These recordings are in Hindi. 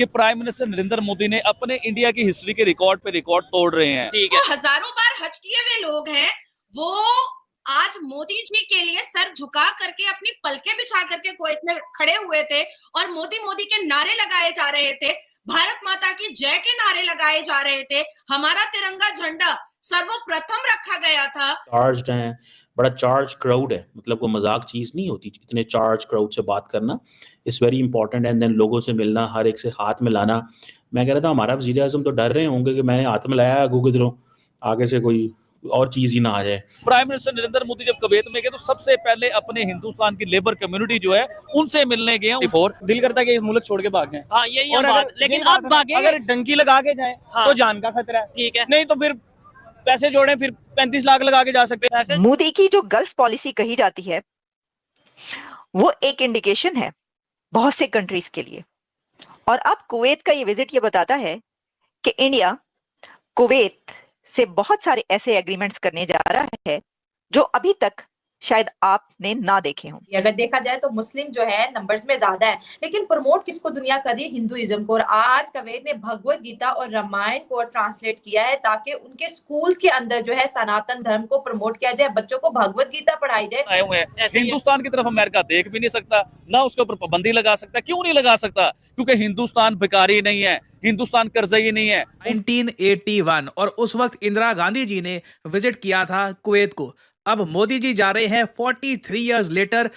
कि प्राइम मिनिस्टर नरेंद्र मोदी ने अपने इंडिया की हिस्ट्री के रिकॉर्ड पे रिकॉर्ड तोड़ रहे हैं। ठीक है, हजारों बार हज किए हुए लोग हैं, वो आज मोदी जी के लिए सर झुका करके अपनी पलके बिछा करके कुवैत में खड़े हुए थे और मोदी मोदी के नारे लगाए जा रहे थे, भारत माता की जय के नारे लगाए जा रहे थे, हमारा तिरंगा झंडा सर्वप्रथम रखा गया था। चार्ज्ड हैं, बड़ा चार्ज क्राउड है, मतलब कोई मजाक चीज नहीं होती। इतने चार्ज क्राउड से बात करना it's very important, and then लोगों से मिलना, हर एक से हाथ में लाना। मैं कह रहा था हमारा वज़ीर आज़म तो डर रहे होंगे कि मैंने हाथ में लाया आगू किधरों आगे से कोई और चीज ही ना आ जाए। प्राइम मिनिस्टर नरेंद्र मोदी जब कुवैत में गए तो सबसे पहले अपने हिंदुस्तान की लेबर कम्युनिटी जो है उनसे मिलने गए। दिल करता है कि मुल्क छोड़ के भाग जाएं। हाँ, यही और बात, लेकिन अब भागे अगर डंकी लगा के जाएं हाँ, तो जान का खतरा है। ठीक है, नहीं तो फिर पैसे जोड़ें, फिर 35 लाख लगा के जा सकते हैं। मोदी की जो गल्फ पॉलिसी कही जाती है वो एक इंडिकेशन है बहुत से कंट्रीज के लिए, और अब कुवैत का ये विजिट ये बताता है कि इंडिया कुवैत से बहुत सारे ऐसे एग्रीमेंट्स करने जा रहा है जो अभी तक शायद आपने ना देखे हों। अगर देखा जाए तो मुस्लिम जो है नंबर्स में ज्यादा है, लेकिन प्रमोट किसको दुनिया कर रही है? हिंदुइज्म को। और आज कुवैत ने भगवत गीता और रामायण को ट्रांसलेट किया है ताकि उनके स्कूल्स के अंदर जो है सनातन धर्म को प्रमोट किया जाए, बच्चों को भगवत गीता पढ़ाई जाए। आए हुए हैं हिंदुस्तान की तरफ अमेरिका देख भी नहीं सकता, ना उसके ऊपर पाबंदी लगा सकता। क्यों नहीं लगा सकता? क्योंकि हिंदुस्तान भिखारी नहीं है, हिंदुस्तान कर्जई नहीं है। 1981 और उस वक्त इंदिरा गांधी जी ने विजिट किया था कुवैत को। अब मोदी जी जा रहे हैं 43 इयर्स लेटर।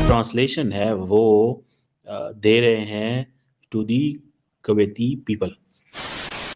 ट्रांसलेशन है वो दे रहे हैं टू दी कुवैती पीपल।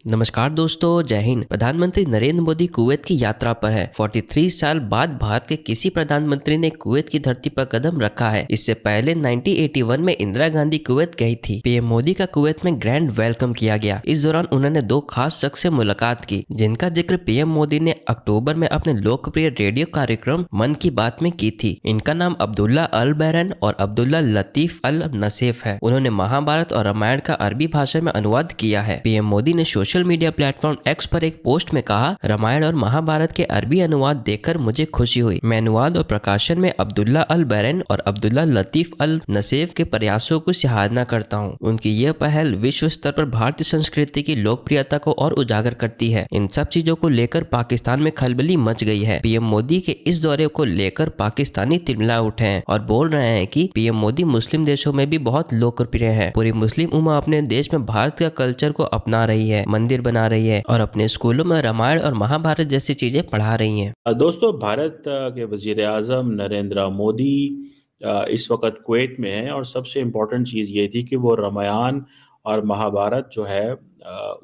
नमस्कार दोस्तों, जय हिंद। प्रधानमंत्री नरेंद्र मोदी कुवैत की यात्रा पर है। 43 साल बाद भारत के किसी प्रधानमंत्री ने कुवैत की धरती पर कदम रखा है। इससे पहले 1981 में इंदिरा गांधी कुवैत गई थी। पीएम मोदी का कुवैत में ग्रैंड वेलकम किया गया। इस दौरान उन्होंने दो खास शख्स से मुलाकात की, जिनका जिक्र पीएम मोदी ने अक्टूबर में अपने लोकप्रिय रेडियो कार्यक्रम मन की बात में की थी। इनका नाम अब्दुल्ला अल बैरन और अब्दुल्ला लतीफ अल नसेफ है। उन्होंने महाभारत और रामायण का अरबी भाषा में अनुवाद किया है। पीएम मोदी ने सोशल मीडिया प्लेटफॉर्म एक्स पर एक पोस्ट में कहा, रामायण और महाभारत के अरबी अनुवाद देखकर मुझे खुशी हुई। मैं अनुवाद और प्रकाशन में अब्दुल्ला अल बैरन और अब्दुल्ला लतीफ अल नसेफ के प्रयासों को सराहना करता हूँ। उनकी यह पहल विश्व स्तर पर भारतीय संस्कृति की लोकप्रियता को और उजागर करती है। इन सब चीजों को लेकर पाकिस्तान में खलबली मच गई है। पीएम मोदी के इस दौरे को लेकर पाकिस्तानी तिलमिला उठे हैं और बोल रहे हैं कि पीएम मोदी मुस्लिम देशों में भी बहुत लोकप्रिय है। पूरी मुस्लिम उम्मा अपने देश में भारत का कल्चर को अपना रही है, मंदिर बना रही है और अपने स्कूलों में रामायण और महाभारत जैसी चीजें पढ़ा रही हैं। दोस्तों, भारत के वजीर आज़म नरेंद्र मोदी इस वक्त कुवैत में है, और सबसे इम्पोर्टेंट चीज़ ये थी कि वो रामायण और महाभारत जो है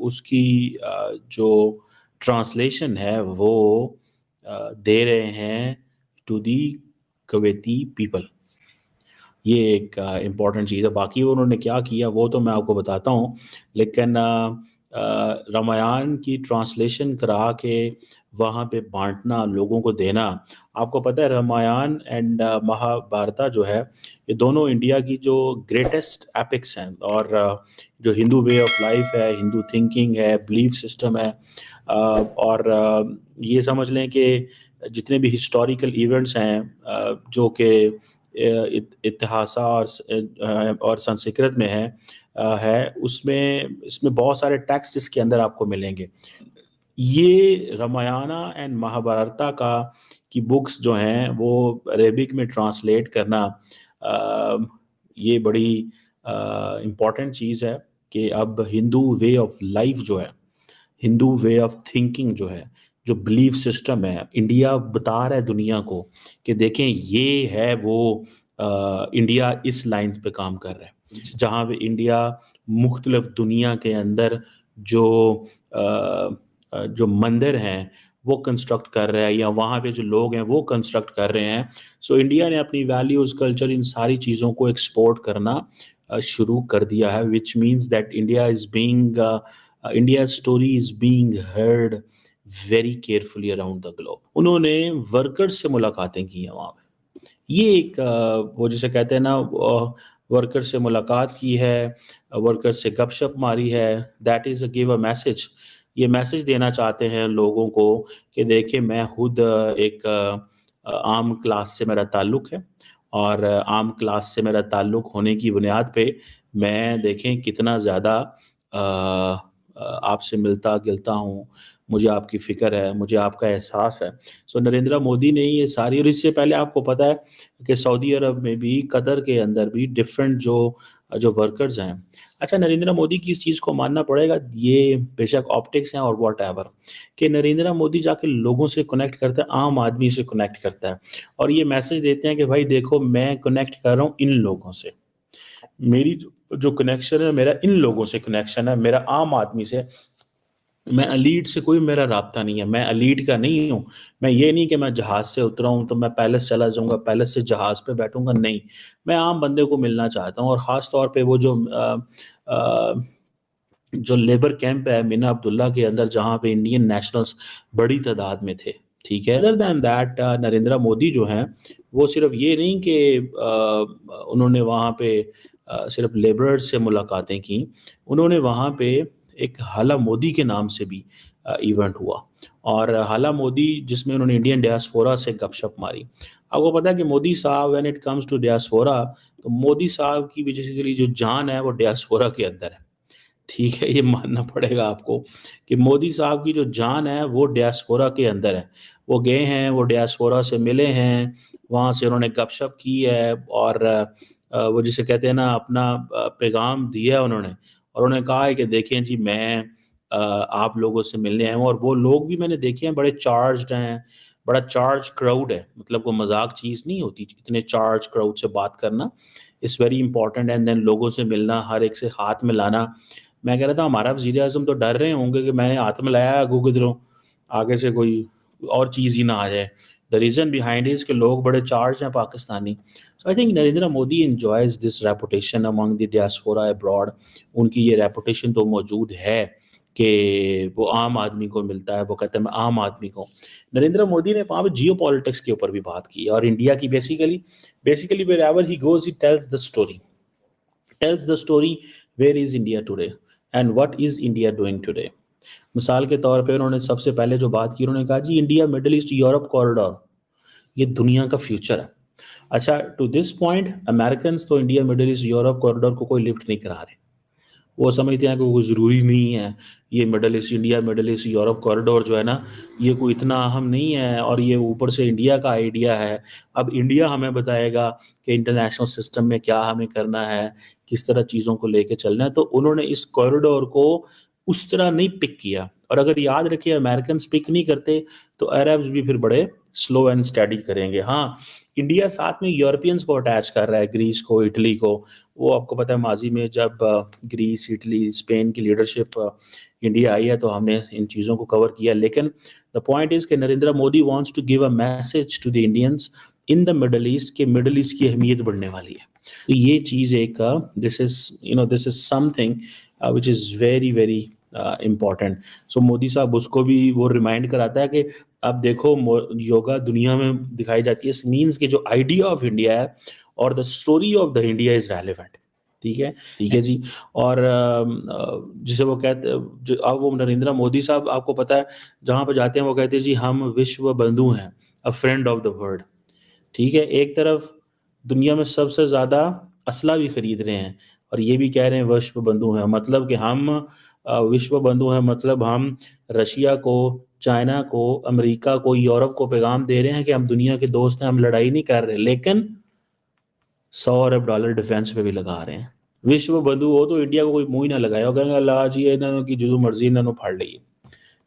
उसकी जो ट्रांसलेशन है वो दे रहे हैं टू दी कुवैती पीपल। ये एक इम्पॉर्टेंट चीज़ है। बाकी उन्होंने क्या किया वो तो मैं आपको बताता हूँ, लेकिन रामायण की ट्रांसलेशन करा के वहाँ पे बांटना, लोगों को देना। आपको पता है रामायण एंड महाभारत जो है ये दोनों इंडिया की जो ग्रेटेस्ट एपिक्स हैं, और जो हिंदू वे ऑफ लाइफ है, हिंदू थिंकिंग है, बिलीफ सिस्टम है, और ये समझ लें कि जितने भी हिस्टोरिकल इवेंट्स हैं जो कि इतिहास और संस्कृत में है उसमें इसमें बहुत सारे टेक्स्ट इसके अंदर आपको मिलेंगे। ये रामायण एंड महाभारत का की बुक्स जो हैं वो अरेबिक में ट्रांसलेट करना ये बड़ी इम्पॉर्टेंट चीज़ है कि अब हिंदू वे ऑफ लाइफ जो है, हिंदू वे ऑफ थिंकिंग जो है, जो बिलीफ सिस्टम है, इंडिया बता रहा है दुनिया को कि देखें ये है वो इंडिया इस लाइन पे काम कर रहा है, जहाँ पे इंडिया मुख्तलिफ दुनिया के अंदर जो मंदिर हैं वो कंस्ट्रक्ट कर रहा है, या वहाँ पे जो लोग हैं वो कंस्ट्रक्ट कर रहे हैं। सो इंडिया ने अपनी वैल्यूज़, कल्चर, इन सारी चीज़ों को एक्सपोर्ट करना शुरू कर दिया है, which means that India story is being heard very carefully around the globe. उन्होंने वर्कर्स से मुलाकातें की हैं वहाँ पे। ये एक वो जिसे कहते हैं ना वर्कर से मुलाकात की है, वर्कर से गपशप मारी है, that is give a message. ये मैसेज देना चाहते हैं लोगों को कि देखिए मैं खुद एक आम क्लास से मेरा ताल्लुक़ है और आम क्लास से मेरा ताल्लुक़ होने की बुनियाद पे मैं देखें कितना ज़्यादा आपसे मिलता-गिलता हूँ, मुझे आपकी फ़िक्र है, मुझे आपका एहसास है। सो नरेंद्र मोदी ने ये सारी, और इससे पहले आपको पता है कि सऊदी अरब में भी, कतर के अंदर भी डिफरेंट जो वर्कर्स हैं। अच्छा, नरेंद्र मोदी की इस चीज़ को मानना पड़ेगा, ये बेशक ऑप्टिक्स हैं और व्हाटएवर, कि नरेंद्र मोदी जाके लोगों से कनेक्ट करता है, आम आदमी से कनेक्ट करता है और ये मैसेज देते हैं कि भाई देखो मैं कनेक्ट कर रहा हूँ इन लोगों से। मेरी जो कनेक्शन है, मेरा इन लोगों से कनेक्शन है, मेरा आम आदमी से। मैं एलीट से कोई मेरा राब्ता नहीं है, मैं एलीट का नहीं हूँ। मैं ये नहीं कि मैं जहाज़ से उतरा हूँ तो मैं पैलेस चला जाऊँगा, पैलेस से जहाज़ पे बैठूँगा, नहीं। मैं आम बंदे को मिलना चाहता हूँ और ख़ास तौर पे वो जो लेबर कैंप है मीना अब्दुल्ला के अंदर, जहाँ पे इंडियन नेशनल्स बड़ी तादाद में थे, ठीक है। Other than that Narendra Modi जो हैं वो सिर्फ ये नहीं कि उन्होंने वहाँ पे सिर्फ लेबरर्स से मुलाकातें की, उन्होंने वहाँ पे एक हाला मोदी के नाम से भी इवेंट हुआ और हाला मोदी जिसमें उन्होंने इंडियन डियास्पोरा से गपशप मारी। आपको पता है कि मोदी साहब when it comes to diaspora, तो मोदी साहब की बेसिकली जो जान है वो डियास्पोरा के अंदर है। ठीक है, ये मानना पड़ेगा आपको कि मोदी साहब की जो जान है वो डियास्पोरा के अंदर है। वो गए हैं, वो डियास्पोरा से मिले हैं, वहाँ से उन्होंने गपशप की है और वो जिसे कहते हैं ना अपना पैगाम दिया है उन्होंने, और उन्होंने कहा है कि देखें जी मैं आप लोगों से मिलने आया हूँ, और वो लोग भी मैंने देखे हैं बड़े चार्ज्ड हैं, बड़ा चार्ज क्राउड है, मतलब कोई मजाक चीज़ नहीं होती इतने चार्ज क्राउड से बात करना, it's very important. And then लोगों से मिलना, हर एक से हाथ मिलाना। मैं कह रहा था हमारा वज़ीर-ए-आज़म तो डर रहे होंगे कि मैंने हाथ मिलाया आगू किधरों, आगे से कोई और चीज़ ही ना आ जाए। द रीज़न बिहाइंड इज़ कि लोग बड़े चार्ज हैं Pakistani. So I think Narendra Modi enjoys this reputation among the diaspora abroad. उनकी ये रेपुटेशन तो मौजूद है कि वो आम आदमी को मिलता है, वो कहते हैं मैं आम आदमी को। नरेंद्र मोदी ने वहाँ पे जियोपॉलिटिक्स के ऊपर भी बात की और इंडिया की basically wherever he goes he tells the story where is India today and what is India doing today. मिसाल के तौर पे उन्होंने सबसे पहले जो बात की, उन्होंने कहा जी India Middle East Europe corridor ये दुनिया का फ्यूचर है। अच्छा, टू दिस पॉइंट अमेरिकन्स तो India Middle East Europe corridor को कोई लिफ्ट नहीं करा रहे। वो समझते हैं कि वो ज़रूरी नहीं है, ये India Middle East Europe corridor जो है ना, ये कोई इतना अहम नहीं है और ये ऊपर से इंडिया का आइडिया है। अब इंडिया हमें बताएगा कि इंटरनेशनल सिस्टम में क्या हमें करना है, किस तरह चीज़ों को लेके चलना है। तो उन्होंने इस कॉरिडोर को उस तरह नहीं पिक किया, और अगर याद रखिए अमेरिकन्स पिक नहीं करते तो अरब्स भी फिर बड़े स्लो एंड स्टडी करेंगे। हाँ, इंडिया साथ में यूरोपियंस को अटैच कर रहा है, ग्रीस को, इटली को। वो आपको पता है माजी में जब ग्रीस, इटली, स्पेन की लीडरशिप इंडिया आई है तो हमने इन चीज़ों को कवर किया। लेकिन द पॉइंट इज़ कि Narendra Modi wants to give a message to the Indians in the Middle East कि मिडल ईस्ट की अहमियत बढ़ने वाली है। तो ये चीज़ एक this is something which is very very important. So Modi साहब उसको भी वो रिमाइंड कराता है कि अब देखो योगा दुनिया में दिखाई जाती है, मीन्स कि जो आइडिया ऑफ इंडिया है और the story of the India is relevant. ठीक है जी। और जिसे वो कहते जो अब वो नरेंद्र मोदी साहब आपको पता है जहाँ पर जाते हैं वो कहते हैं जी हम विश्व बंधु हैं, अ फ्रेंड ऑफ द वर्ल्ड। ठीक है, एक तरफ दुनिया में सबसे ज़्यादा असला भी खरीद रहे हैं और ये भी कह रहे हैं विश्व बंधु हैं, मतलब कि हम विश्व बंधु हैं, मतलब हम रशिया को, चाइना को, अमेरिका को, यूरोप को पैगाम दे रहे हैं कि हम दुनिया के दोस्त हैं, हम लड़ाई नहीं कर रहे, लेकिन $100 अरब डिफेंस पे भी लगा रहे हैं। विश्व बंधु हो तो इंडिया को कोई मुंह ही ना लगाए और कहेंगे अल्लाह जी इन्होंने की जो मर्जी इन्होंने फाड़ ली।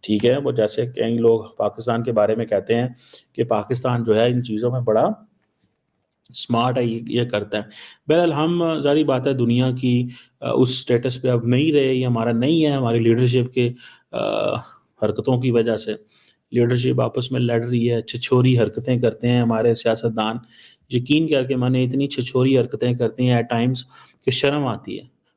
ठीक है, वो जैसे कई लोग पाकिस्तान के बारे में कहते हैं कि पाकिस्तान जो है इन चीज़ों में बड़ा स्मार्ट है, ये करता है। बहरहाल हम ज़ाहिर बात है दुनिया की उस स्टेटस पे अब नहीं रहे, ये हमारा नहीं है, हमारी लीडरशिप के हरकतों की वजह से लीडरशिप आपस में लड़ रही है, छिछोरी हरकतें करते हैं हमारे सियासतदान। यकीन करके माने इतनी छिछोरी हरकतें करते हैं एट टाइम्स कि शर्म आती है।